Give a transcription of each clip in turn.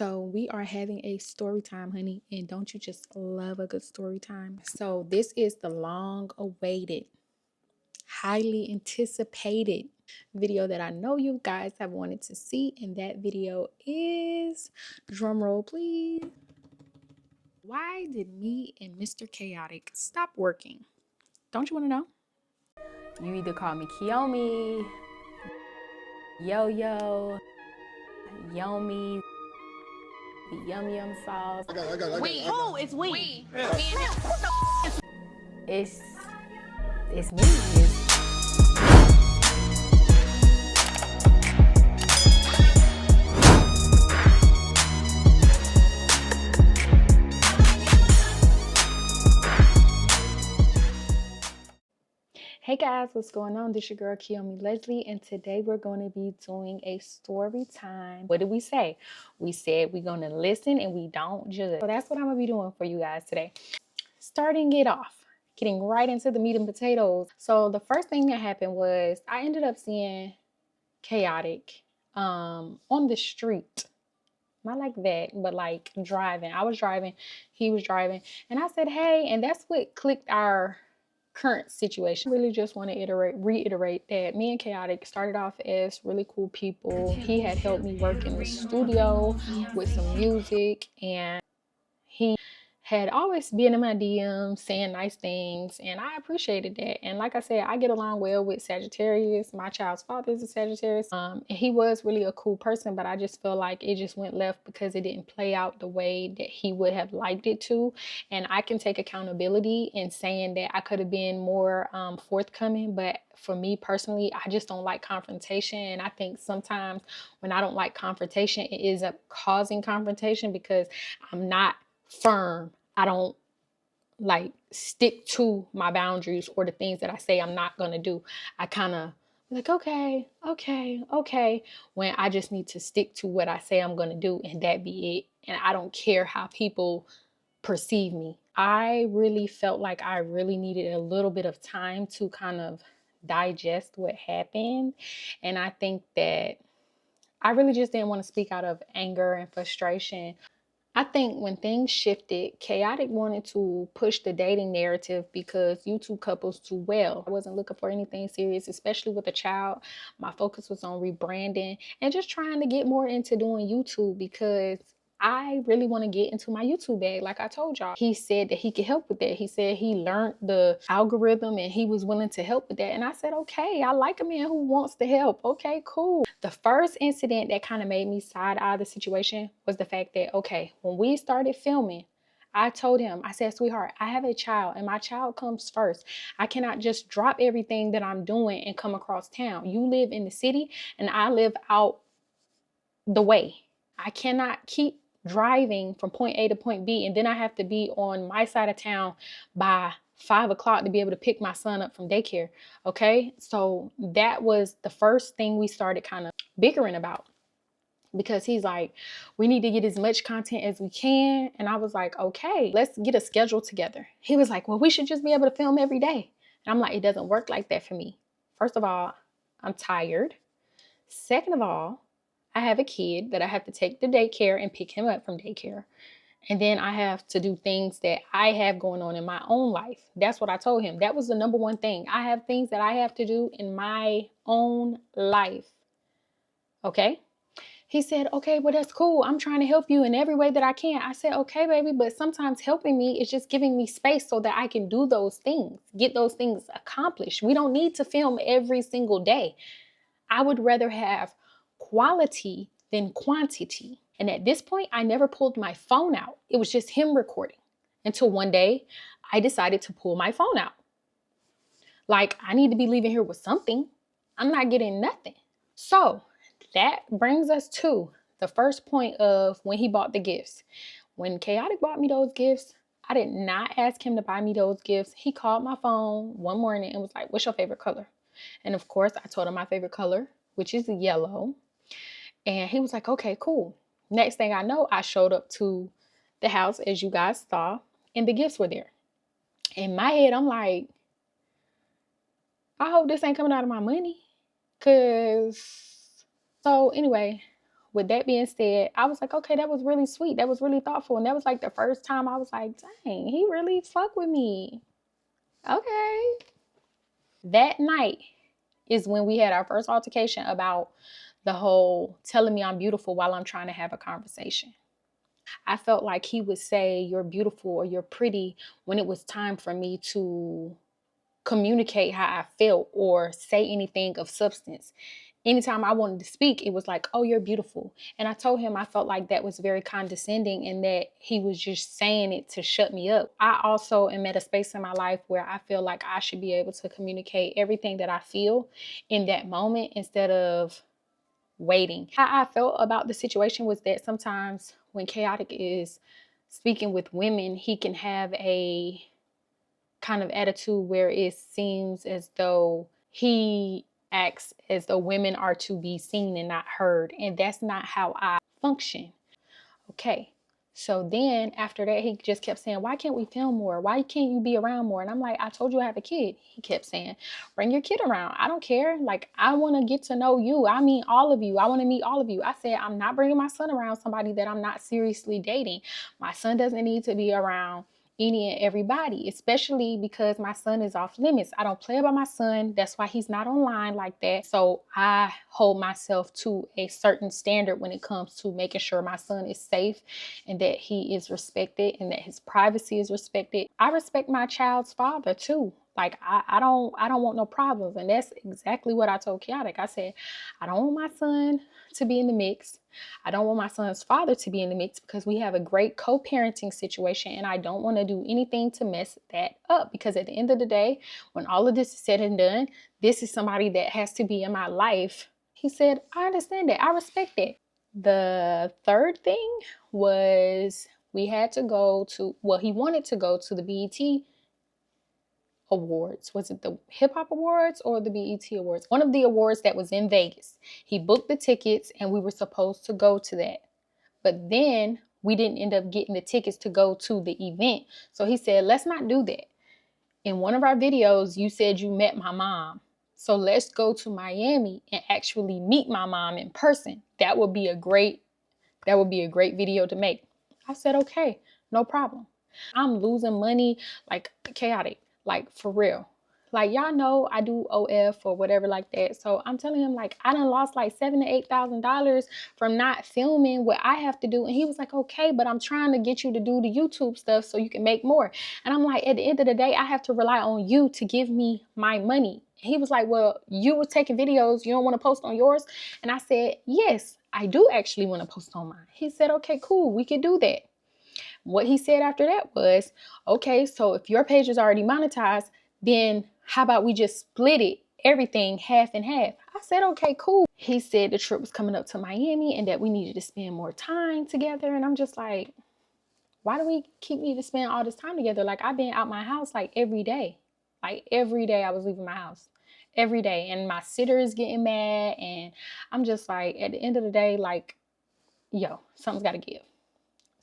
So we are having a story time, honey, and don't you just love a good story time? So this is the long awaited, highly anticipated video that I know you guys have wanted to see, and that video is, drum roll please, why did me and Mr. Khaotic stop working? Don't you want to know? You either call me Kiyomi, Yo-Yo, Yomi, the Yum Yum sauce. I got. Who? It's we. It's me. It's Hey guys, what's going on? This is your girl Kiyomi Leslie, and today we're going to be doing a story time. What did we say? We said we're going to listen and we don't judge. So that's what I'm going to be doing for you guys today. Starting it off, getting right into the meat and potatoes. So the first thing that happened was I ended up seeing Khaotic on the street. Not like that, but like driving. I was driving, he was driving, and I said, hey, and that's what clicked our current situation. I really just want to reiterate that me and Khaotic started off as really cool people. He had helped me work in the studio with some music, and he had always been in my DMs saying nice things, and I appreciated that. And like I said, I get along well with Sagittarius. My child's father is a Sagittarius. And he was really a cool person, but I just feel like it just went left because it didn't play out the way that he would have liked it to. And I can take accountability in saying that I could have been more forthcoming, but for me personally, I just don't like confrontation. And I think sometimes when I don't like confrontation, it ends up causing confrontation because I'm not firm. I don't like stick to my boundaries or the things that I say I'm not going to do. I kind of like, okay, when I just need to stick to what I say I'm going to do, and that be it. And I don't care how people perceive me. I really felt like I really needed a little bit of time to kind of digest what happened. And I think that I really just didn't want to speak out of anger and frustration. I think when things shifted, Khaotic wanted to push the dating narrative because YouTube couples too well. I wasn't looking for anything serious, especially with a child. My focus was on rebranding and just trying to get more into doing YouTube because I really want to get into my YouTube bag. Like I told y'all, he said that he could help with that. He said he learned the algorithm and he was willing to help with that. And I said, okay, I like a man who wants to help. Okay, cool. The first incident that kind of made me side eye the situation was the fact that, okay, when we started filming, I told him, I said, sweetheart, I have a child and my child comes first. I cannot just drop everything that I'm doing and come across town. You live in the city and I live out the way. I cannot keep driving from point A to point B, and then I have to be on my side of town by 5 o'clock to be able to pick my son up from daycare. Okay, so that was the first thing we started kind of bickering about, because he's like, we need to get as much content as we can. And I was like, okay, let's get a schedule together. He was like, well, we should just be able to film every day. And I'm like, it doesn't work like that for me. First of all, I'm tired. Second of all, I have a kid that I have to take to daycare and pick him up from daycare. And then I have to do things that I have going on in my own life. That's what I told him. That was the number one thing. I have things that I have to do in my own life. Okay? He said, okay, well, that's cool. I'm trying to help you in every way that I can. I said, okay, baby, but sometimes helping me is just giving me space so that I can do those things, get those things accomplished. We don't need to film every single day. I would rather have quality than quantity. And at this point, I never pulled my phone out. It was just him recording until one day I decided to pull my phone out. Like, I need to be leaving here with something. I'm not getting nothing. So that brings us to the first point of when he bought the gifts. When Khaotic bought me those gifts, I did not ask him to buy me those gifts. He called my phone one morning and was like, what's your favorite color? And of course, I told him my favorite color, which is yellow. And he was like, okay, cool. Next thing I know, I showed up to the house, as you guys saw, and the gifts were there. In my head, I'm like, I hope this ain't coming out of my money. So anyway, with that being said, I was like, okay, that was really sweet. That was really thoughtful. And that was like the first time I was like, dang, he really fuck with me. Okay. That night is when we had our first altercation about the whole telling me I'm beautiful while I'm trying to have a conversation. I felt like he would say you're beautiful or you're pretty when it was time for me to communicate how I felt or say anything of substance. Anytime I wanted to speak, it was like, oh, you're beautiful. And I told him I felt like that was very condescending and that he was just saying it to shut me up. I also am at a space in my life where I feel like I should be able to communicate everything that I feel in that moment instead of waiting. How I felt about the situation was that sometimes when Khaotic is speaking with women, he can have a kind of attitude where it seems as though he acts as though women are to be seen and not heard. And that's not how I function. Okay. So then after that, he just kept saying, why can't we film more? Why can't you be around more? And I'm like, I told you I have a kid. He kept saying, bring your kid around. I don't care. Like, I want to get to know you. I mean, all of you. I want to meet all of you. I said, I'm not bringing my son around somebody that I'm not seriously dating. My son doesn't need to be around any and everybody, especially because my son is off limits. I don't play about my son. That's why he's not online like that. So I hold myself to a certain standard when it comes to making sure my son is safe and that he is respected and that his privacy is respected. I respect my child's father too. Like I don't want no problems. And that's exactly what I told Khaotic. I said, I don't want my son to be in the mix. I don't want my son's father to be in the mix because we have a great co-parenting situation and I don't want to do anything to mess that up, because at the end of the day, when all of this is said and done, this is somebody that has to be in my life. He said, I understand that. I respect it. The third thing was we had to go to, well, he wanted to go to the BET Awards. Was it the Hip Hop Awards or the BET Awards? One of the awards that was in Vegas. He booked the tickets and we were supposed to go to that. But then we didn't end up getting the tickets to go to the event. So he said, let's not do that. In one of our videos, you said you met my mom. So let's go to Miami and actually meet my mom in person. That would be a great video to make. I said, okay, no problem. I'm losing money like Khaotic, like for real. Like, y'all know I do OF or whatever like that. So I'm telling him, like, I done lost like $7,000 to $8,000 from not filming what I have to do. And he was like, okay, but I'm trying to get you to do the YouTube stuff so you can make more. And I'm like, at the end of the day, I have to rely on you to give me my money. He was like, well, you were taking videos. You don't want to post on yours? And I said, yes, I do actually want to post on mine. He said, okay, cool. We could do that. What he said after that was, okay, so if your page is already monetized, then how about we just split it, everything half and half? I said, okay, cool. He said the trip was coming up to Miami and that we needed to spend more time together. And I'm just like, why do we keep needing to spend all this time together? Like, I've been out my house like every day. Like every day I was leaving my house. Every day. And my sitter is getting mad. And I'm just like, at the end of the day, like, yo, something's got to give.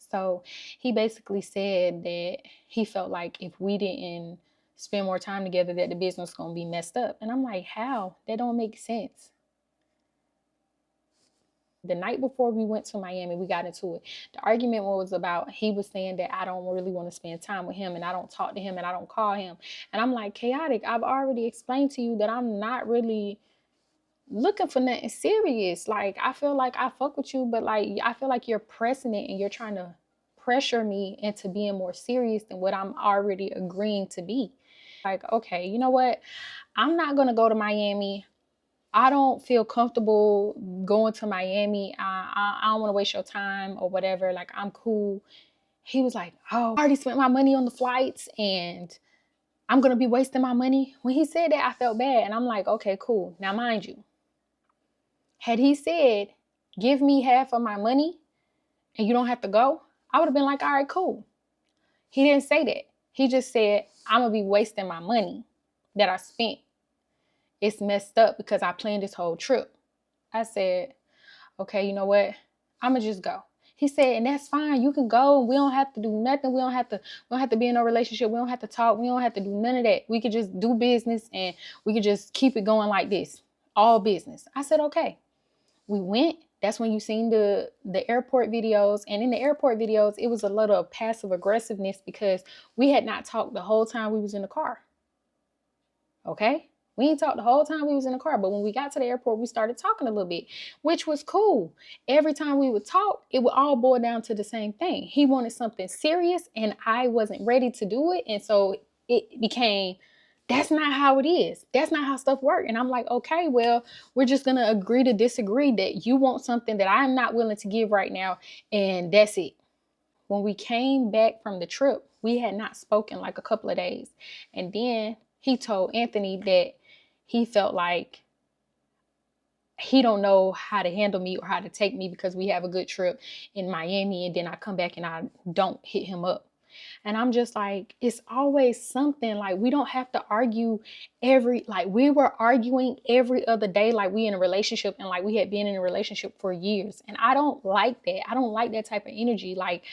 So he basically said that he felt like if we didn't spend more time together, that the business was going to be messed up. And I'm like, how? That don't make sense. The night before we went to Miami, we got into it. The argument was about, he was saying that I don't really want to spend time with him and I don't talk to him and I don't call him. And I'm like, Khaotic, I've already explained to you that I'm not really looking for nothing serious. Like, I feel like I fuck with you, but like, I feel like you're pressing it and you're trying to pressure me into being more serious than what I'm already agreeing to be. Like, okay, you know what? I'm not going to go to Miami. I don't feel comfortable going to Miami. I don't want to waste your time or whatever. Like, I'm cool. He was like, oh, I already spent my money on the flights and I'm going to be wasting my money. When he said that, I felt bad. And I'm like, okay, cool. Now, mind you, had he said, give me half of my money and you don't have to go, I would have been like, all right, cool. He didn't say that. He just said, I'm going to be wasting my money that I spent. It's messed up because I planned this whole trip. I said, okay, you know what? I'm going to just go. He said, and that's fine. You can go. We don't have to do nothing. We don't have to be in no relationship. We don't have to talk. We don't have to do none of that. We could just do business and we could just keep it going like this. All business. I said, okay. We went. That's when you seen the airport videos. And in the airport videos, it was a little passive aggressiveness because we had not talked the whole time we was in the car. Okay? We ain't talked the whole time we was in the car. But when we got to the airport, we started talking a little bit, which was cool. Every time we would talk, it would all boil down to the same thing. He wanted something serious and I wasn't ready to do it. And so it became, that's not how it is. That's not how stuff works. And I'm like, okay, well, we're just going to agree to disagree that you want something that I'm not willing to give right now. And that's it. When we came back from the trip, we had not spoken like a couple of days. And then he told Anthony that he felt like he don't know how to handle me or how to take me because we have a good trip in Miami and then I come back and I don't hit him up. And I'm just like, it's always something. Like, we don't have to argue we were arguing every other day, like we in a relationship and like we had been in a relationship for years. And I don't like that. I don't like that type of energy. Like,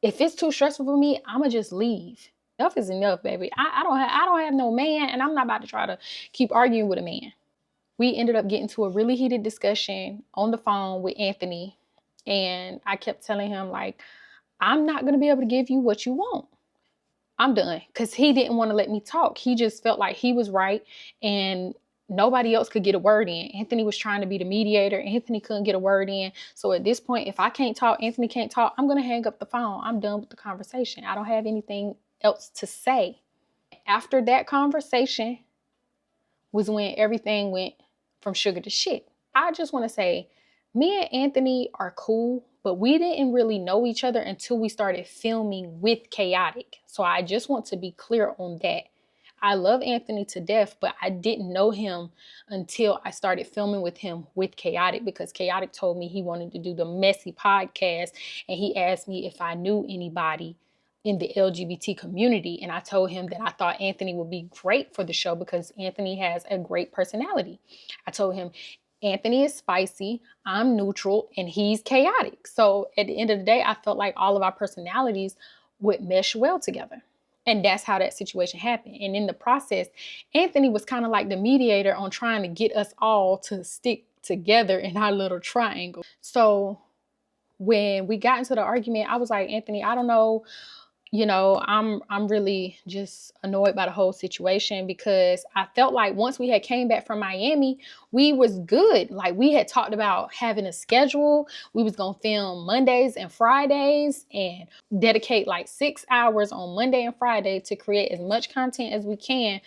if it's too stressful for me, I'ma just leave. Enough is enough, baby. I don't have no man, and I'm not about to try to keep arguing with a man. We ended up getting to a really heated discussion on the phone with Anthony, and I kept telling him, like, I'm not gonna be able to give you what you want. I'm done. Because he didn't want to let me talk. He just felt like he was right and nobody else could get a word in. Anthony was trying to be the mediator. Anthony couldn't get a word in. So at this point, if I can't talk, Anthony can't talk, I'm going to hang up the phone. I'm done with the conversation. I don't have anything else to say. After that conversation was when everything went from sugar to shit. I just want to say, me and Anthony are cool, but we didn't really know each other until we started filming with Khaotic. So I just want to be clear on that. I love Anthony to death, but I didn't know him until I started filming with him with Khaotic, because Khaotic told me he wanted to do the Messy podcast, and he asked me if I knew anybody in the LGBT community. And I told him that I thought Anthony would be great for the show because Anthony has a great personality. I told him, Anthony is spicy, I'm neutral, and he's chaotic. So at the end of the day, I felt like all of our personalities would mesh well together. And that's how that situation happened. And in the process, Anthony was kind of like the mediator on trying to get us all to stick together in our little triangle. So when we got into the argument, I was like, Anthony, I don't know. I'm really just annoyed by the whole situation, because I felt like once we had came back from Miami, we was good. Like, we had talked about having a schedule. We was going to film Mondays and Fridays and dedicate like 6 hours on Monday and Friday to create as much content as we can.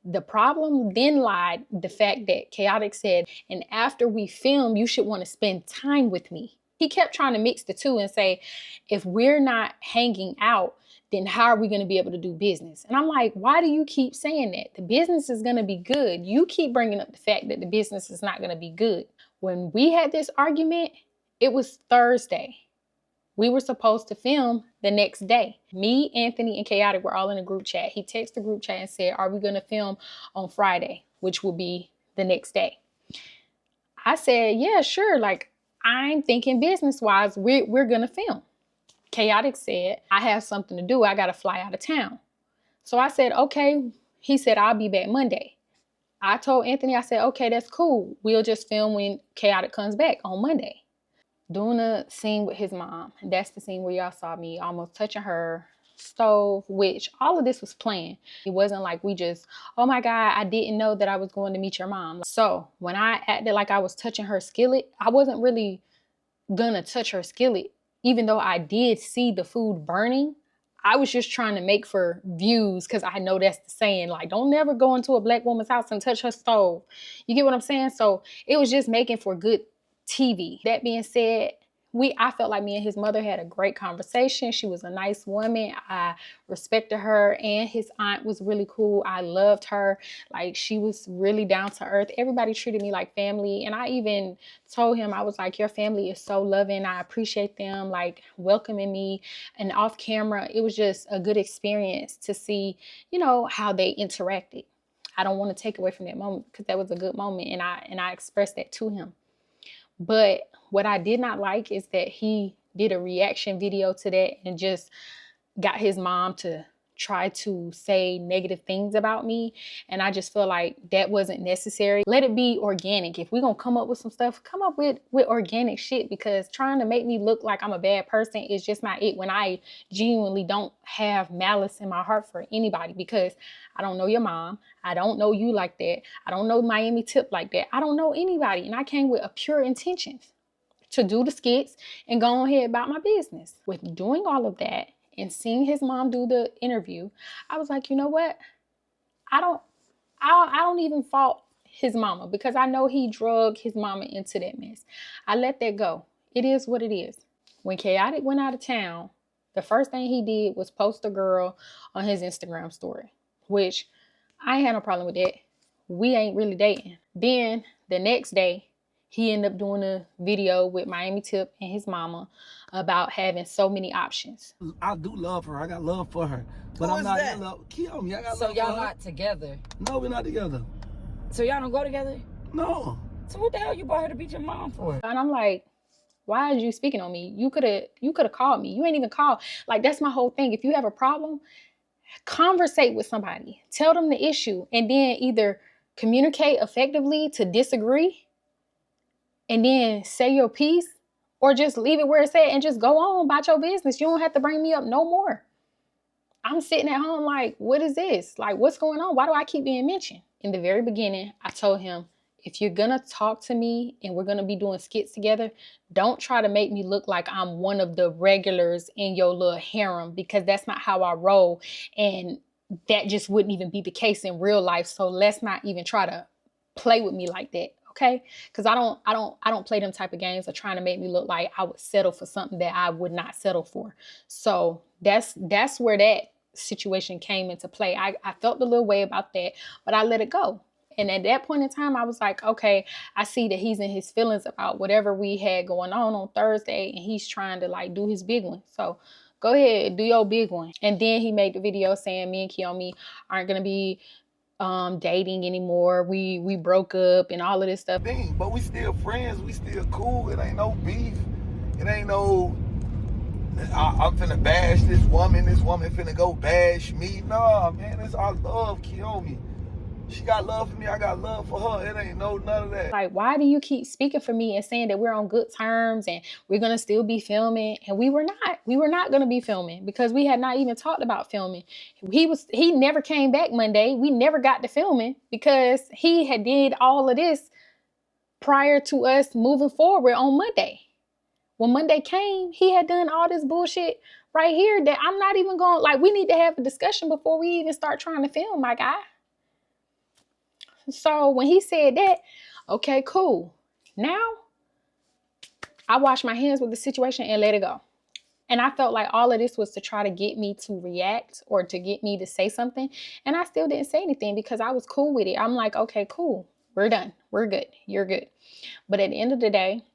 The problem then lied the fact that Khaotic said, and after we film, you should want to spend time with me. He kept trying to mix the two and say, if we're not hanging out, then how are we going to be able to do business? And I'm like, why do you keep saying that? The business is going to be good. You keep bringing up the fact that the business is not going to be good. When we had this argument, it was Thursday. We were supposed to film the next day. Me, Anthony, and Khaotic were all in a group chat. He texted the group chat and said, are we going to film on Friday, which will be the next day? I said, yeah, sure. Like, I'm thinking business-wise, we're going to film. Khaotic said, I have something to do. I got to fly out of town. So I said, okay. He said, I'll be back Monday. I told Anthony, I said, okay, that's cool. We'll just film when Khaotic comes back on Monday. Doing a scene with his mom. And that's the scene where y'all saw me almost touching her stove, which all of this was planned. It wasn't like we just, oh my God, I didn't know that I was going to meet your mom. So when I acted like I was touching her skillet, I wasn't really gonna touch her skillet. Even though I did see the food burning, I was just trying to make for views, because I know that's the saying, like, don't never go into a black woman's house and touch her stove. You get what I'm saying? So it was just making for good TV. That being said, I felt like me and his mother had a great conversation. She was a nice woman. I respected her, and his aunt was really cool. I loved her. Like, she was really down to earth. Everybody treated me like family. And I even told him, I was like, your family is so loving. I appreciate them, like, welcoming me. And off camera, it was just a good experience to see, how they interacted. I don't want to take away from that moment, because that was a good moment. And I expressed that to him. But what I did not like is that he did a reaction video to that and just got his mom to try to say negative things about me. And I just feel like that wasn't necessary. Let it be organic. If we're gonna come up with some stuff, come up with organic shit, because trying to make me look like I'm a bad person is just not it when I genuinely don't have malice in my heart for anybody. Because I don't know your mom. I don't know you like that. I don't know Miami Tip like that. I don't know anybody. And I came with a pure intentions to do the skits and go ahead about my business. With doing all of that and seeing his mom do the interview, I was like, you know what? I don't even fault his mama, because I know he drug his mama into that mess. I let that go. It is what it is. When Khaotic went out of town, the first thing he did was post a girl on his Instagram story, which I ain't had no problem with that. We ain't really dating. Then the next day, he ended up doing a video with Miami Tip and his mama about having so many options. I do love her. I got love for her. But I'm not in love. Kiyomi, I got love for her. So y'all not together? No, we're not together. So y'all don't go together? No. So what the hell you brought her to beat your mom for? And I'm like, why are you speaking on me? You could have called me. You ain't even called. Like, that's my whole thing. If you have a problem, conversate with somebody. Tell them the issue, and then either communicate effectively to disagree and then say your piece, or just leave it where it's at and just go on about your business. You don't have to bring me up no more. I'm sitting at home like, what is this? Like, what's going on? Why do I keep being mentioned? In the very beginning, I told him, if you're gonna talk to me and we're gonna be doing skits together, don't try to make me look like I'm one of the regulars in your little harem, because that's not how I roll. And that just wouldn't even be the case in real life. So let's not even try to play with me like that. Okay, because I don't play them type of games of trying to make me look like I would settle for something that I would not settle for. So that's where that situation came into play. I felt a little way about that, but I let it go. And at that point in time, I was like, okay, I see that he's in his feelings about whatever we had going on Thursday, and he's trying to like do his big one. So go ahead, do your big one. And then he made the video saying me and Kiyomi aren't gonna be dating anymore. We broke up and all of this stuff. But we still friends. We still cool. It ain't no beef. It ain't no I'm finna bash this woman finna go bash me. Nah, man, it's our love, Kiyomi. She got love for me, I got love for her. It ain't none of that. Like, why do you keep speaking for me and saying that we're on good terms and we're gonna still be filming? And we were not gonna be filming, because we had not even talked about filming. He never came back Monday. We never got to filming because he had did all of this prior to us moving forward on Monday. When Monday came, he had done all this bullshit right here that I'm not even going, like, we need to have a discussion before we even start trying to film, my guy. So when he said that, okay, cool. Now I wash my hands with the situation and let it go. And I felt like all of this was to try to get me to react or to get me to say something. And I still didn't say anything because I was cool with it. I'm like, okay, cool. We're done. We're good. You're good. But at the end of the day,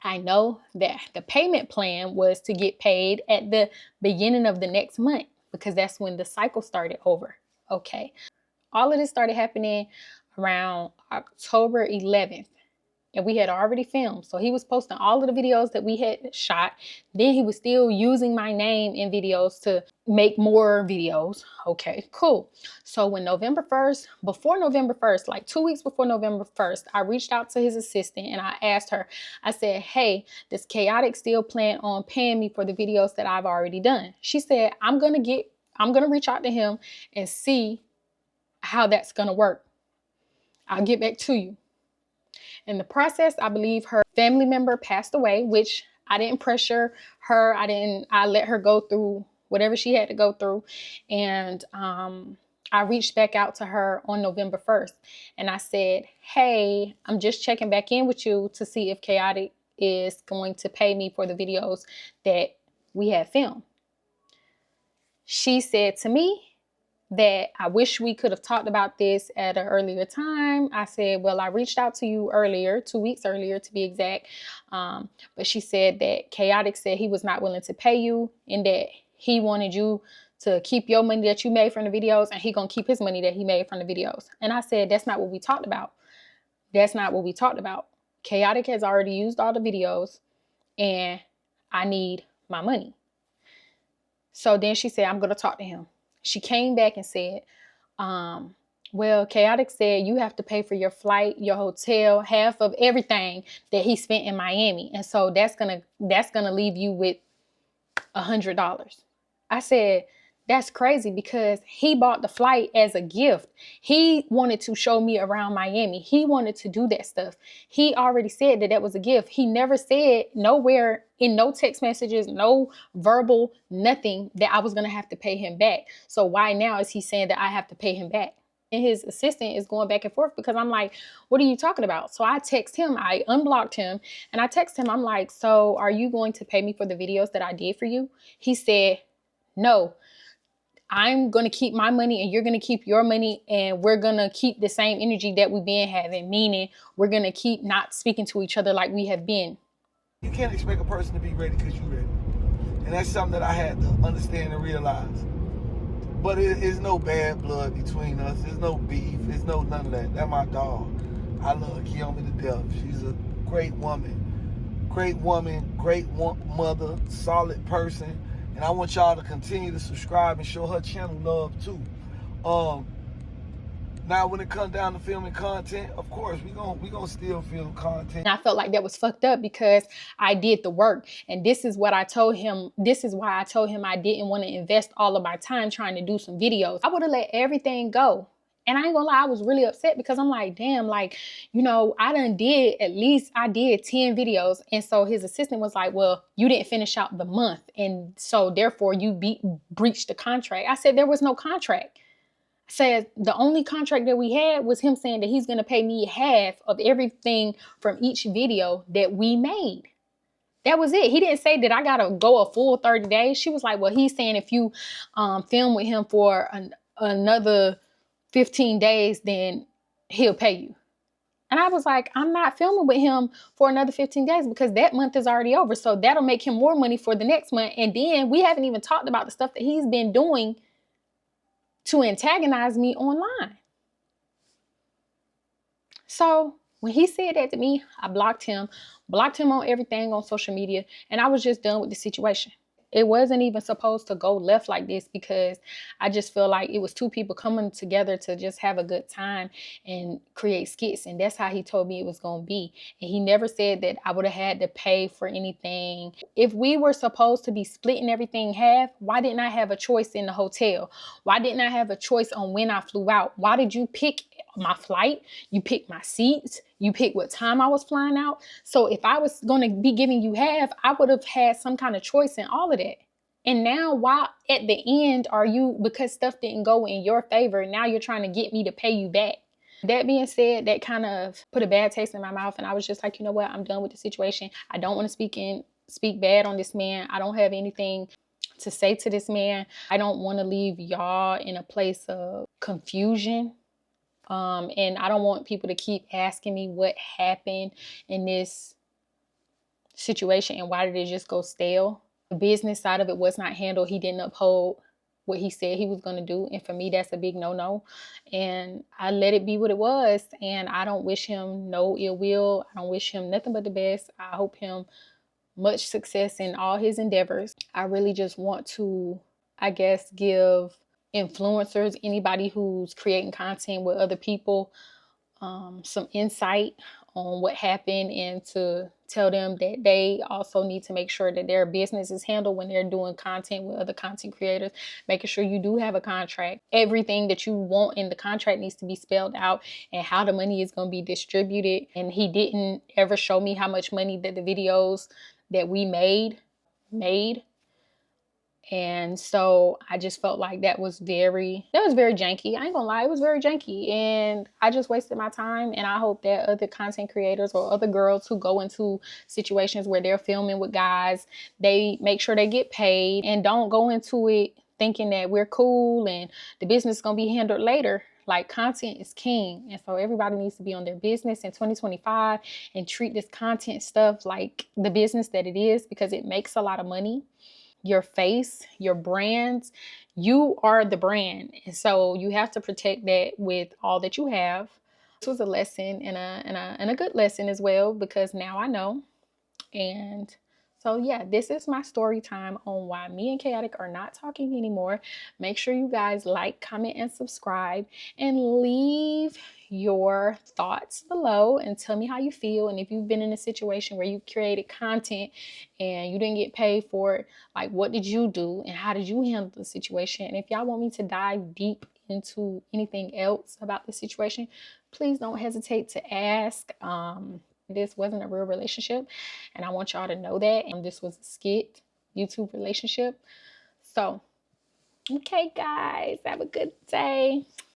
I know that the payment plan was to get paid at the beginning of the next month, because that's when the cycle started over. Okay. All of this started happening around October 11th. And we had already filmed. So he was posting all of the videos that we had shot. Then he was still using my name in videos to make more videos. Okay, cool. So when November 1st, before November 1st, like 2 weeks before November 1st, I reached out to his assistant and I asked her, I said, hey, does Khaotic still plan on paying me for the videos that I've already done? She said, I'm going to reach out to him and see how that's going to work. I'll get back to you. In the process, I believe her family member passed away, which I didn't pressure her. I let her go through whatever she had to go through. And I reached back out to her on November 1st. And I said, hey, I'm just checking back in with you to see if Khaotic is going to pay me for the videos that we had filmed. She said to me that I wish we could have talked about this at an earlier time. I said, well, I reached out to you earlier, 2 weeks earlier to be exact. But she said that Khaotic said he was not willing to pay you and that he wanted you to keep your money that you made from the videos and he gonna keep his money that he made from the videos. And I said, that's not what we talked about. That's not what we talked about. Khaotic has already used all the videos and I need my money. So then she said, I'm gonna talk to him. She came back and said, well, Khaotic said you have to pay for your flight, your hotel, half of everything that he spent in Miami. And so that's gonna leave you with $100. I said, that's crazy because he bought the flight as a gift. He wanted to show me around Miami. He wanted to do that stuff. He already said that that was a gift. He never said nowhere in no text messages, no verbal, nothing that I was going to have to pay him back. So why now is he saying that I have to pay him back? And his assistant is going back and forth because I'm like, what are you talking about? So I text him, I unblocked him, and I text him, I'm like, so are you going to pay me for the videos that I did for you? He said, no, I'm going to keep my money and you're going to keep your money, and we're going to keep the same energy that we've been having, meaning we're going to keep not speaking to each other like we have been. You can't expect a person to be ready because you're ready. And that's something that I had to understand and realize. But it is no bad blood between us. There's no beef. There's no none of that. That's my dog. I love Kiyomi to death. She's a great woman. Great woman, great mother, solid person. And I want y'all to continue to subscribe and show her channel love too. Now when it comes down to filming content, of course we gonna still film content. And I felt like that was fucked up because I did the work. And this is what I told him. This is why I told him I didn't want to invest all of my time trying to do some videos. I would have let everything go. And I ain't gonna lie, I was really upset because I'm like, damn, like, you know, I did 10 videos. And so his assistant was like, well, you didn't finish out the month. And so therefore you breached the contract. I said, there was no contract. I said, the only contract that we had was him saying that he's gonna pay me half of everything from each video that we made. That was it. He didn't say that I gotta go a full 30 days. She was like, well, he's saying if you film with him for another 15 days, then he'll pay you. And I was like, I'm not filming with him for another 15 days because that month is already over. So that'll make him more money for the next month. And then we haven't even talked about the stuff that he's been doing to antagonize me online. So when he said that to me, I blocked him on everything on social media, and I was just done with the situation. It wasn't even supposed to go left like this because I just feel like it was two people coming together to just have a good time and create skits. And that's how he told me it was going to be. And he never said that I would have had to pay for anything. If we were supposed to be splitting everything half, why didn't I have a choice in the hotel? Why didn't I have a choice on when I flew out? Why did you pick my flight? You picked my seats. You picked what time I was flying out. So if I was going to be giving you half, I would have had some kind of choice in all of that. And now why at the end are you, because stuff didn't go in your favor, now you're trying to get me to pay you back? That being said, that kind of put a bad taste in my mouth. And I was just like, you know what? I'm done with the situation. I don't want to speak bad on this man. I don't have anything to say to this man. I don't want to leave y'all in a place of confusion. And I don't want people to keep asking me what happened in this situation and why did it just go stale. The business side of it was not handled. He didn't uphold what he said he was going to do. And for me, that's a big no-no. And I let it be what it was. And I don't wish him no ill will. I don't wish him nothing but the best. I hope him much success in all his endeavors. I really just want to, I guess, give influencers, anybody who's creating content with other people, some insight on what happened, and to tell them that they also need to make sure that their business is handled when they're doing content with other content creators, making sure you do have a contract. Everything that you want in the contract needs to be spelled out, and how the money is going to be distributed. And he didn't ever show me how much money that the videos that we made. And so I just felt like that was very janky. I ain't gonna lie, it was very janky. And I just wasted my time. And I hope that other content creators or other girls who go into situations where they're filming with guys, they make sure they get paid and don't go into it thinking that we're cool and the business is gonna be handled later. Like, content is king. And so everybody needs to be on their business in 2025 and treat this content stuff like the business that it is, because it makes a lot of money. Your face, your brands, you are the brand. And so you have to protect that with all that you have. This was a lesson and a good lesson as well, because now I know. And So yeah, this is my story time on why me and Chaotic are not talking anymore. Make sure you guys like, comment, and subscribe, and leave your thoughts below and tell me how you feel. And if you've been in a situation where you created content and you didn't get paid for it, like what did you do and how did you handle the situation? And if y'all want me to dive deep into anything else about the situation, please don't hesitate to ask. This wasn't a real relationship, and I want y'all to know that. And this was a skit YouTube relationship. So, okay, guys, have a good day.